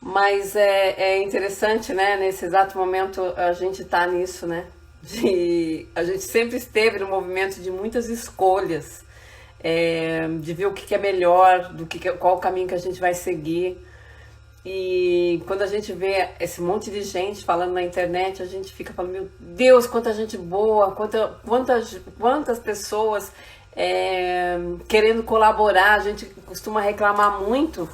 Mas é interessante, né? Nesse exato momento a gente tá nisso, né? A gente sempre esteve no movimento de muitas escolhas, de ver o que é melhor, qual o caminho que a gente vai seguir. E quando a gente vê esse monte de gente falando na internet, a gente fica falando, meu Deus, quanta gente boa, quantas pessoas querendo colaborar. A gente costuma reclamar muito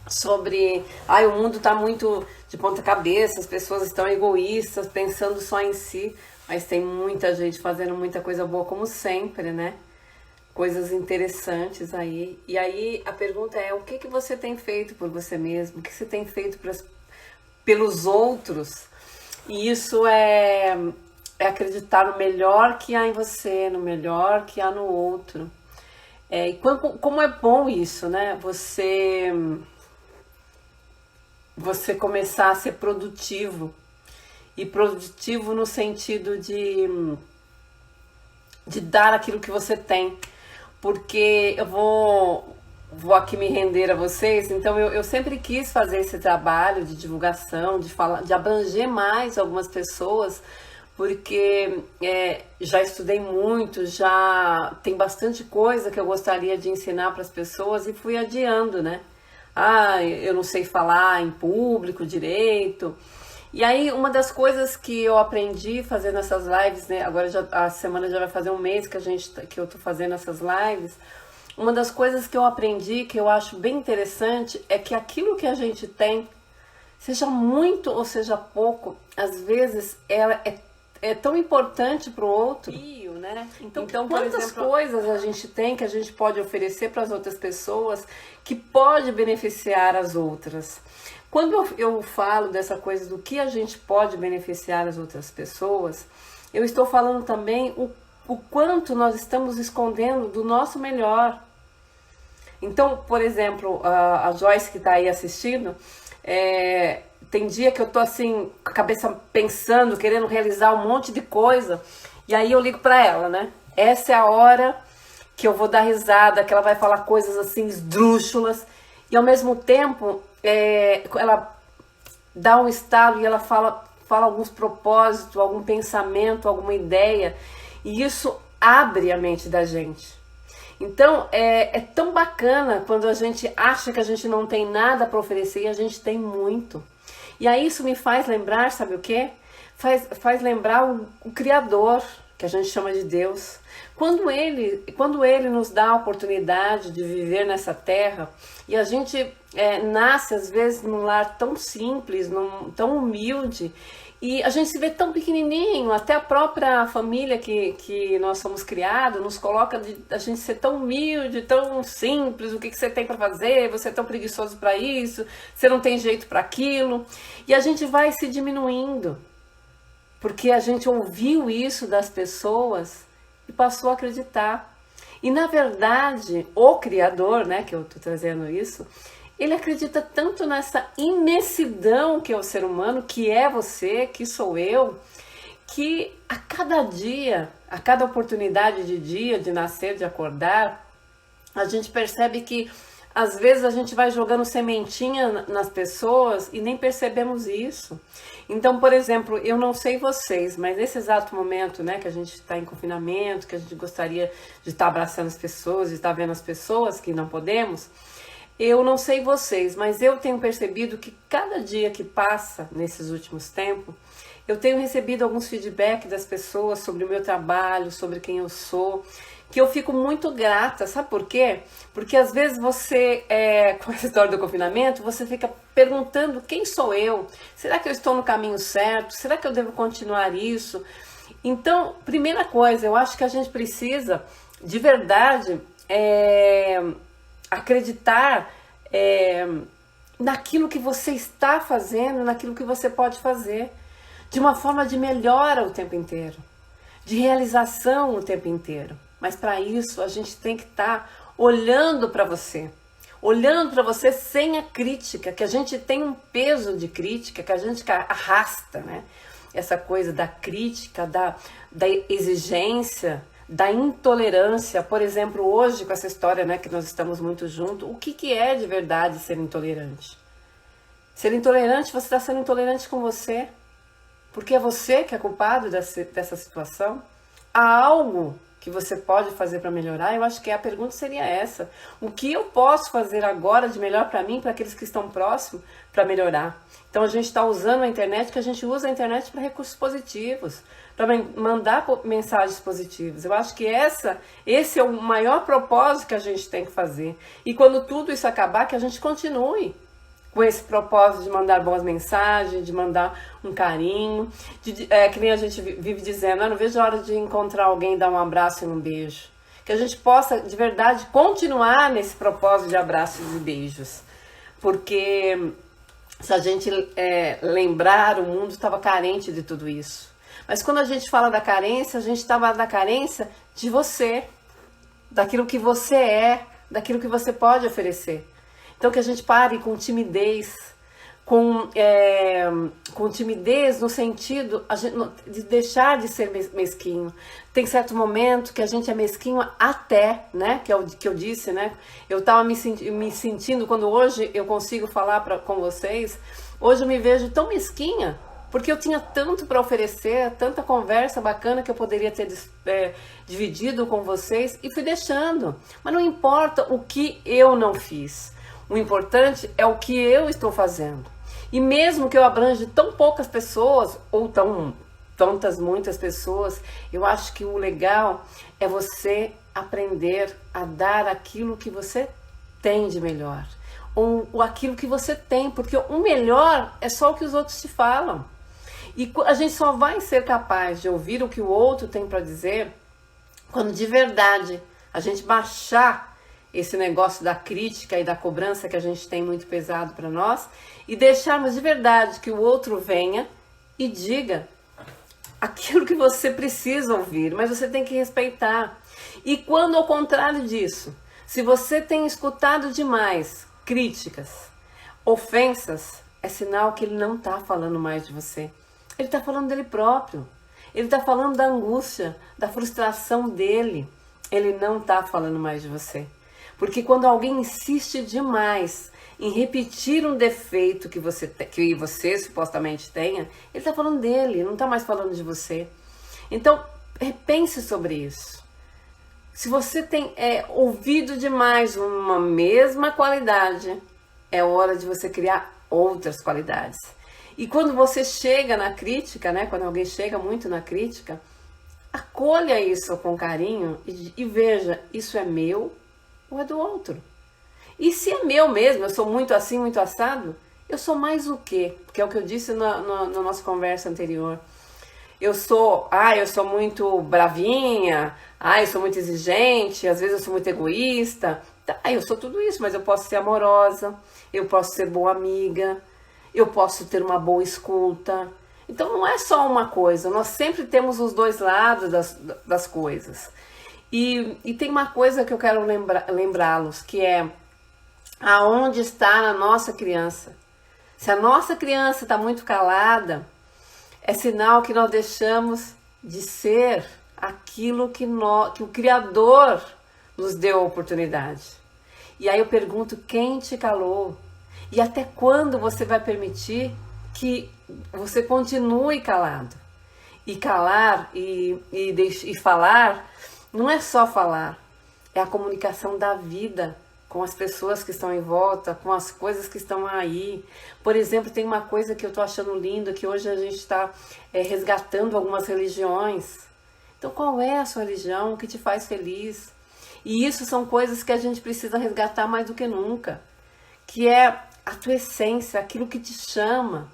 sobre, o mundo está muito de ponta cabeça, as pessoas estão egoístas, pensando só em si, mas tem muita gente fazendo muita coisa boa, como sempre, né? Coisas interessantes aí. E aí a pergunta é, o que você tem feito por você mesmo? O que você tem feito pelos outros? E isso é acreditar no melhor que há em você, no melhor que há no outro. E como é bom isso, né? Você começar a ser produtivo. E produtivo no sentido de dar aquilo que você tem. Porque eu vou aqui me render a vocês, então eu sempre quis fazer esse trabalho de divulgação, de abranger mais algumas pessoas, porque já estudei muito, já tem bastante coisa que eu gostaria de ensinar para as pessoas e fui adiando, né? Eu não sei falar em público direito. E aí, uma das coisas que eu aprendi fazendo essas lives, né? Agora a semana já vai fazer um mês que eu tô fazendo essas lives. Uma das coisas que eu aprendi, que eu acho bem interessante, é que aquilo que a gente tem, seja muito ou seja pouco, às vezes ela é tão importante para o outro, né? Então quantas coisas a gente tem que a gente pode oferecer para as outras pessoas que pode beneficiar as outras. Quando eu falo dessa coisa do que a gente pode beneficiar as outras pessoas, eu estou falando também o quanto nós estamos escondendo do nosso melhor. Então, por exemplo, a Joyce que está aí assistindo, tem dia que eu tô assim, com a cabeça pensando, querendo realizar um monte de coisa, e aí eu ligo para ela, né? Essa é a hora que eu vou dar risada, que ela vai falar coisas assim esdrúxulas, e ao mesmo tempo ela dá um estalo e ela fala alguns propósitos, algum pensamento, alguma ideia, e isso abre a mente da gente. Então é tão bacana quando a gente acha que a gente não tem nada para oferecer e a gente tem muito. E aí isso me faz lembrar, sabe o quê? Faz lembrar o Criador, que a gente chama de Deus. Quando ele nos dá a oportunidade de viver nessa terra, e a gente nasce às vezes num lar tão simples, tão humilde, e a gente se vê tão pequenininho, até a própria família que nós somos criados nos coloca a gente ser tão humilde, tão simples, o que você tem para fazer, você é tão preguiçoso para isso, você não tem jeito para aquilo, e a gente vai se diminuindo, porque a gente ouviu isso das pessoas e passou a acreditar. E na verdade, o Criador, né, que eu estou trazendo isso, ele acredita tanto nessa imensidão que é o ser humano, que é você, que sou eu, que a cada dia, a cada oportunidade de dia, de nascer, de acordar, a gente percebe que às vezes a gente vai jogando sementinha nas pessoas e nem percebemos isso. Então, por exemplo, eu não sei vocês, mas nesse exato momento, né, que a gente está em confinamento, que a gente gostaria de estar abraçando as pessoas, de estar vendo as pessoas que não podemos, eu não sei vocês, mas eu tenho percebido que cada dia que passa nesses últimos tempos, eu tenho recebido alguns feedbacks das pessoas sobre o meu trabalho, sobre quem eu sou, que eu fico muito grata. Sabe por quê? Porque às vezes você, com essa história do confinamento, você fica perguntando quem sou eu? Será que eu estou no caminho certo? Será que eu devo continuar isso? Então, primeira coisa, eu acho que a gente precisa, de verdade, acreditar naquilo que você está fazendo, naquilo que você pode fazer, de uma forma de melhora o tempo inteiro, de realização o tempo inteiro. Mas para isso a gente tem que estar olhando para você sem a crítica, que a gente tem um peso de crítica, que a gente arrasta, né? Essa coisa da crítica, da exigência, da intolerância. Por exemplo, hoje com essa história, né, que nós estamos muito juntos, o que é de verdade ser intolerante? Ser intolerante, você está sendo intolerante com você. Porque é você que é culpado dessa situação. Há algo que você pode fazer para melhorar? Eu acho que a pergunta seria essa. O que eu posso fazer agora de melhor para mim, para aqueles que estão próximos, para melhorar? Então a gente está usando a internet, que a gente usa a internet para recursos positivos, para mandar mensagens positivas. Eu acho que esse é o maior propósito que a gente tem que fazer. E quando tudo isso acabar, que a gente continue com esse propósito de mandar boas mensagens, de mandar um carinho, que nem a gente vive dizendo, eu não vejo a hora de encontrar alguém, dar um abraço e um beijo. Que a gente possa, de verdade, continuar nesse propósito de abraços e beijos. Porque se a gente lembrar, o mundo estava carente de tudo isso. Mas quando a gente fala da carência, a gente estava da carência de você, daquilo que você é, daquilo que você pode oferecer. Então que a gente pare com timidez, com timidez no sentido de deixar de ser mesquinho. Tem certo momento que a gente é mesquinho até, né? Que é o que eu disse, né? Eu estava me sentindo, quando hoje eu consigo falar com vocês, hoje eu me vejo tão mesquinha, porque eu tinha tanto para oferecer, tanta conversa bacana que eu poderia ter dividido com vocês e fui deixando. Mas não importa o que eu não fiz. O importante é o que eu estou fazendo. E mesmo que eu abranje tão poucas pessoas, ou muitas pessoas, eu acho que o legal é você aprender a dar aquilo que você tem de melhor. Ou aquilo que você tem, porque o melhor é só o que os outros te falam. E a gente só vai ser capaz de ouvir o que o outro tem para dizer quando de verdade a gente baixar esse negócio da crítica e da cobrança que a gente tem muito pesado para nós e deixarmos de verdade que o outro venha e diga aquilo que você precisa ouvir, mas você tem que respeitar. E quando ao contrário disso, se você tem escutado demais críticas, ofensas, é sinal que ele não está falando mais de você. Ele está falando dele próprio. Ele está falando da angústia, da frustração dele. Ele não está falando mais de você. Porque quando alguém insiste demais em repetir um defeito que você supostamente tenha, ele está falando dele, não está mais falando de você. Então, repense sobre isso. Se você tem ouvido demais uma mesma qualidade, é hora de você criar outras qualidades. E quando você chega na crítica, né, quando alguém chega muito na crítica, acolha isso com carinho e veja, isso é meu ou é do outro? E se é meu mesmo, eu sou muito assim, muito assado, eu sou mais o quê? Porque é o que eu disse na nossa conversa anterior. Eu sou muito bravinha, eu sou muito exigente, às vezes eu sou muito egoísta. Eu sou tudo isso, mas eu posso ser amorosa, eu posso ser boa amiga, eu posso ter uma boa escuta. Então não é só uma coisa, nós sempre temos os dois lados das coisas. E tem uma coisa que eu quero lembrá-los, que é aonde está a nossa criança. Se a nossa criança está muito calada, é sinal que nós deixamos de ser aquilo que o Criador nos deu a oportunidade. E aí eu pergunto, quem te calou? E até quando você vai permitir que você continue calado? E calar e falar não é só falar, é a comunicação da vida com as pessoas que estão em volta, com as coisas que estão aí. Por exemplo, tem uma coisa que eu estou achando lindo, que hoje a gente está resgatando algumas religiões. Então, qual é a sua religião? O que te faz feliz? E isso são coisas que a gente precisa resgatar mais do que nunca, que é a tua essência, aquilo que te chama.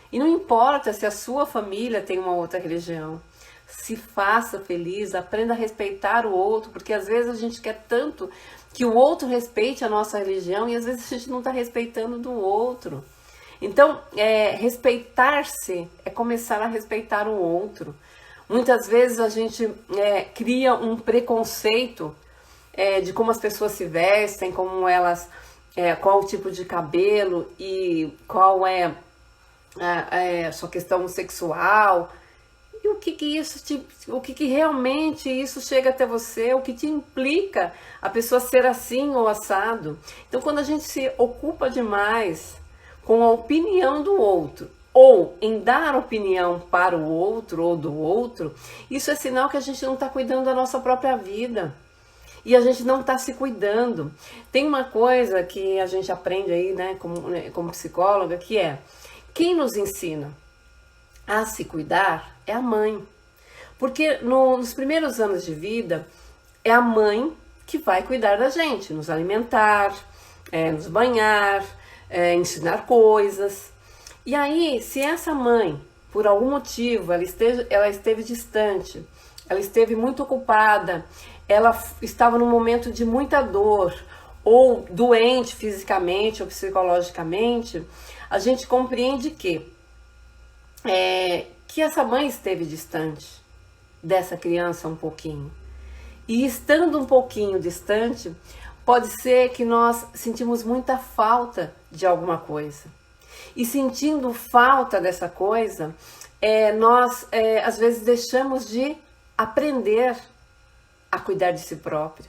E não importa se a sua família tem uma outra religião. Se faça feliz, aprenda a respeitar o outro, porque às vezes a gente quer tanto que o outro respeite a nossa religião e às vezes a gente não está respeitando do outro. Então, respeitar-se é começar a respeitar o outro. Muitas vezes a gente cria um preconceito de como as pessoas se vestem, como elas, qual o tipo de cabelo e qual é a sua questão sexual. E o que realmente isso chega até você, o que te implica a pessoa ser assim ou assado. Então, quando a gente se ocupa demais com a opinião do outro, ou em dar opinião para o outro ou do outro, isso é sinal que a gente não está cuidando da nossa própria vida. E a gente não está se cuidando. Tem uma coisa que a gente aprende aí, né, como psicóloga, que é: quem nos ensina a se cuidar é a mãe. Porque nos primeiros anos de vida, é a mãe que vai cuidar da gente, nos alimentar, nos banhar, ensinar coisas. E aí, se essa mãe, por algum motivo, ela esteve distante, ela esteve muito ocupada, ela estava num momento de muita dor, ou doente fisicamente ou psicologicamente, a gente compreende que essa mãe esteve distante dessa criança um pouquinho. E estando um pouquinho distante, pode ser que nós sentimos muita falta de alguma coisa. E sentindo falta dessa coisa, nós às vezes deixamos de aprender a cuidar de si próprio.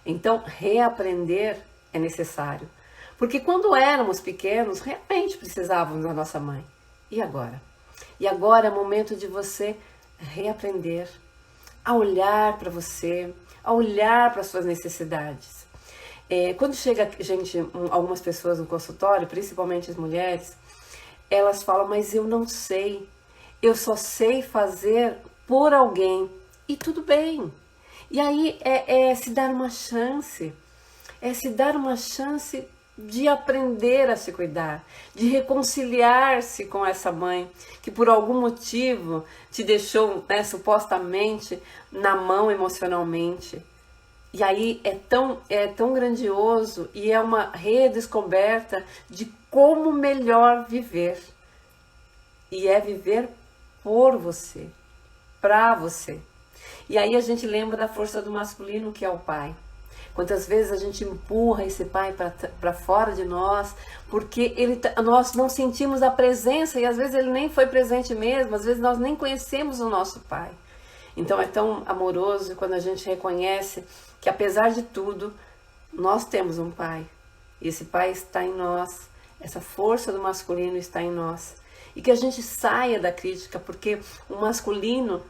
Então, reaprender é necessário. Porque quando éramos pequenos, realmente precisávamos da nossa mãe. E agora? E agora é o momento de você reaprender a olhar para você, a olhar para as suas necessidades. Quando chega algumas pessoas no consultório, principalmente as mulheres, elas falam: mas eu não sei, eu só sei fazer por alguém. E tudo bem. E aí se dar uma chance, se dar uma chance de aprender a se cuidar, de reconciliar-se com essa mãe que por algum motivo te deixou, supostamente na mão emocionalmente. E aí é tão grandioso e é uma redescoberta de como melhor viver. E é viver por você, para você. E aí a gente lembra da força do masculino, que é o pai. Quantas vezes a gente empurra esse pai para fora de nós, porque nós não sentimos a presença, e às vezes ele nem foi presente mesmo, às vezes nós nem conhecemos o nosso pai. Então é tão amoroso quando a gente reconhece que, apesar de tudo, nós temos um pai. E esse pai está em nós, essa força do masculino está em nós. E que a gente saia da crítica, porque o masculino,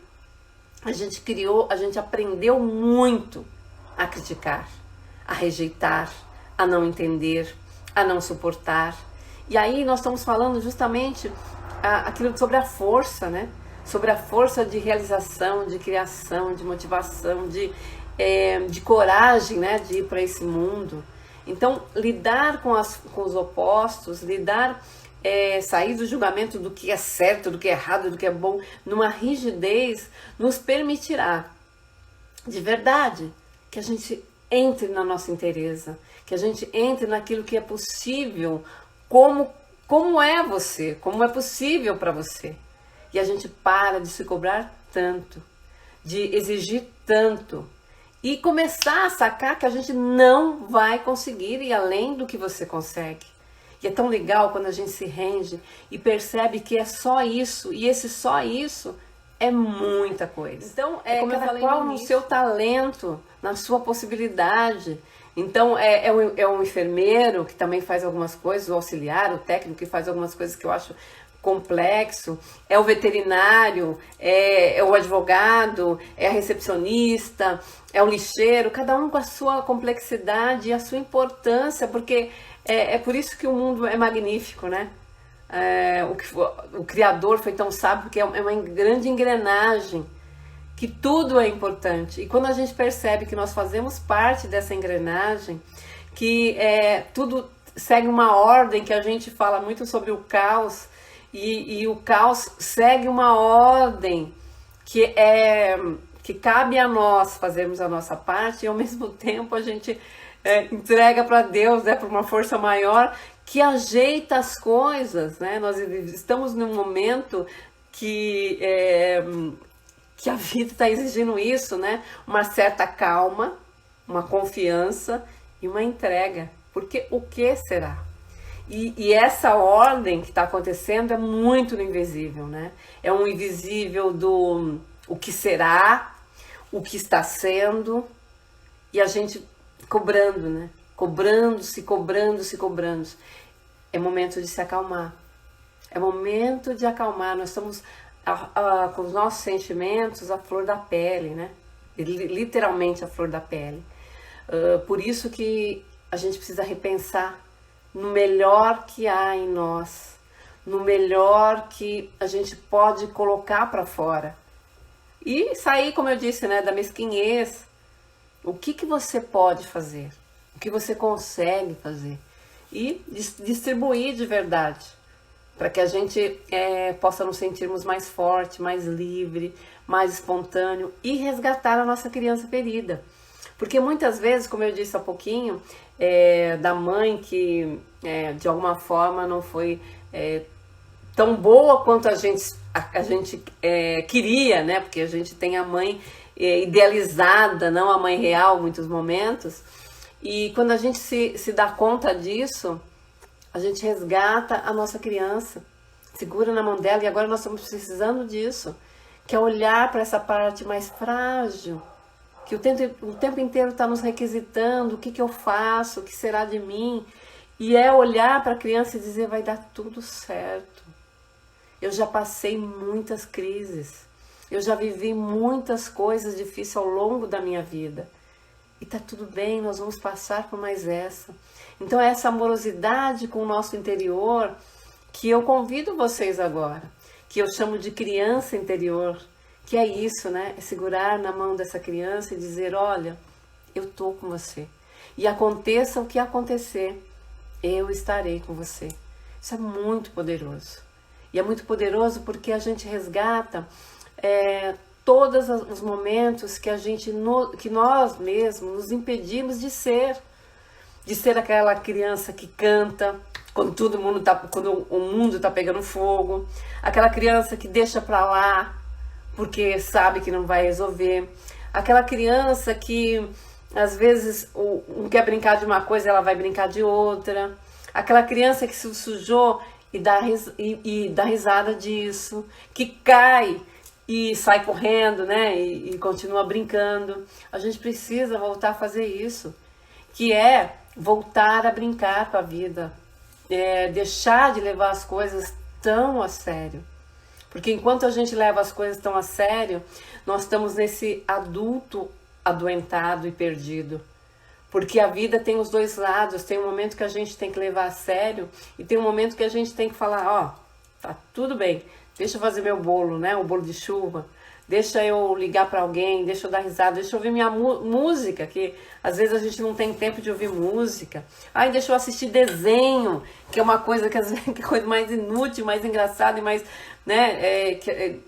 a gente aprendeu muito a criticar, a rejeitar, a não entender, a não suportar. E aí nós estamos falando justamente aquilo sobre a força, né? Sobre a força de realização, de criação, de motivação, de coragem, né? De ir para esse mundo. Então, lidar com os opostos, sair do julgamento do que é certo, do que é errado, do que é bom, numa rigidez, nos permitirá, de verdade, que a gente entre na nossa inteireza, que a gente entre naquilo que é possível, como é você, como é possível para você. E a gente para de se cobrar tanto, de exigir tanto, e começar a sacar que a gente não vai conseguir ir além do que você consegue. E é tão legal quando a gente se rende e percebe que é só isso, e esse só isso é muita coisa. Então, como cada qual no seu talento, na sua possibilidade. Então, é um enfermeiro que também faz algumas coisas, o auxiliar, o técnico que faz algumas coisas que eu acho complexo, é o veterinário, é o advogado, é a recepcionista, é o lixeiro, cada um com a sua complexidade e a sua importância, porque é por isso que o mundo é magnífico, né? O Criador foi tão sábio, porque é uma grande engrenagem, que tudo é importante. E quando a gente percebe que nós fazemos parte dessa engrenagem, que tudo segue uma ordem, que a gente fala muito sobre o caos, e o caos segue uma ordem que cabe a nós fazermos a nossa parte, e ao mesmo tempo a gente entrega para Deus, para uma força maior que ajeita as coisas, né? Nós estamos num momento que a vida está exigindo isso, né? Uma certa calma, uma confiança e uma entrega, porque o que será? E essa ordem que está acontecendo é muito no invisível, né? É um invisível do o que será, o que está sendo, e a gente cobrando, né? Cobrando-se. é momento de se acalmar. É momento de acalmar. Nós estamos com os nossos sentimentos à flor da pele, né? Literalmente a flor da pele. Por isso que a gente precisa repensar no melhor que há em nós, no melhor que a gente pode colocar para fora. E sair, como eu disse, né, da mesquinhez. O que você pode fazer? O que você consegue fazer? E distribuir de verdade, para que a gente possa nos sentirmos mais forte, mais livre, mais espontâneo e resgatar a nossa criança ferida. Porque muitas vezes, como eu disse há pouquinho, da mãe que de alguma forma não foi tão boa quanto a gente queria, né? Porque a gente tem a mãe idealizada, não a mãe real em muitos momentos. E quando a gente se dá conta disso, a gente resgata a nossa criança, segura na mão dela, e agora nós estamos precisando disso, que é olhar para essa parte mais frágil, que o tempo inteiro está nos requisitando, o que eu faço, o que será de mim, e é olhar para a criança e dizer, vai dar tudo certo. Eu já passei muitas crises, eu já vivi muitas coisas difíceis ao longo da minha vida, e tá tudo bem, nós vamos passar por mais essa. Então é essa amorosidade com o nosso interior que eu convido vocês agora, que eu chamo de criança interior, que é isso, né? É segurar na mão dessa criança e dizer, olha, eu tô com você. E aconteça o que acontecer, eu estarei com você. Isso é muito poderoso. E é muito poderoso porque a gente resgata todos os momentos que que nós mesmos nos impedimos de ser aquela criança que canta quando quando o mundo tá pegando fogo, aquela criança que deixa pra lá porque sabe que não vai resolver, aquela criança que às vezes um quer brincar de uma coisa, ela vai brincar de outra, aquela criança que se sujou e dá risada disso, que cai e sai correndo, né? E continua brincando. A gente precisa voltar a fazer isso, que é voltar a brincar com a vida, deixar de levar as coisas tão a sério. Porque enquanto a gente leva as coisas tão a sério, nós estamos nesse adulto adoentado e perdido. Porque a vida tem os dois lados, tem um momento que a gente tem que levar a sério e tem um momento que a gente tem que falar, ó, tá tudo bem, deixa eu fazer meu bolo, né, o bolo de chuva, deixa eu ligar para alguém, deixa eu dar risada, deixa eu ouvir minha música, que às vezes a gente não tem tempo de ouvir música. Ai, deixa eu assistir desenho, que é uma coisa que às vezes que é coisa mais inútil, mais engraçada e mais, né,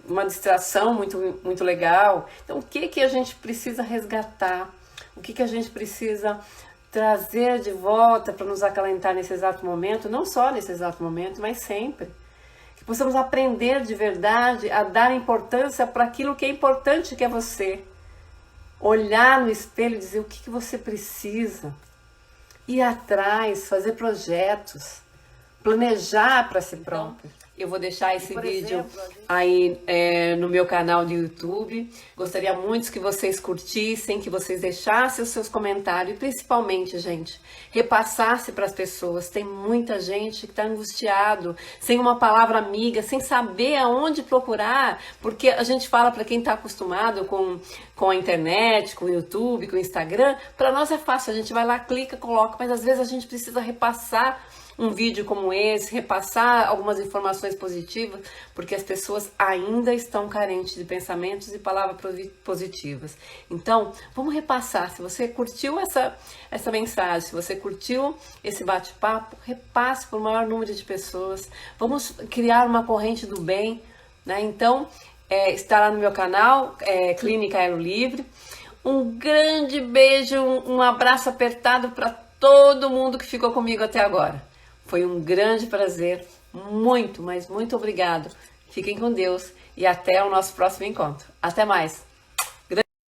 uma distração muito, muito legal. Então, o que a gente precisa resgatar? O que a gente precisa trazer de volta para nos acalentar nesse exato momento? Não só nesse exato momento, mas sempre. Que possamos aprender de verdade a dar importância para aquilo que é importante, que é você. Olhar no espelho e dizer o que você precisa. Ir atrás, fazer projetos, planejar para si próprio. Eu vou deixar esse vídeo aí no meu canal do YouTube. Gostaria muito que vocês curtissem, que vocês deixassem os seus comentários e principalmente, gente, repassasse para as pessoas. Tem muita gente que está angustiado, sem uma palavra amiga, sem saber aonde procurar, porque a gente fala para quem está acostumado com a internet, com o YouTube, com o Instagram, para nós é fácil, a gente vai lá, clica, coloca, mas às vezes a gente precisa repassar um vídeo como esse, repassar algumas informações positivas, porque as pessoas ainda estão carentes de pensamentos e palavras positivas. Então, vamos repassar. Se você curtiu essa mensagem, se você curtiu esse bate-papo, repasse para o maior número de pessoas. Vamos criar uma corrente do bem, né? Então, está lá no meu canal, Clínica Elo Livre. Um grande beijo, um abraço apertado para todo mundo que ficou comigo até agora. Foi um grande prazer, muito, mas muito obrigado. Fiquem com Deus e até o nosso próximo encontro. Até mais!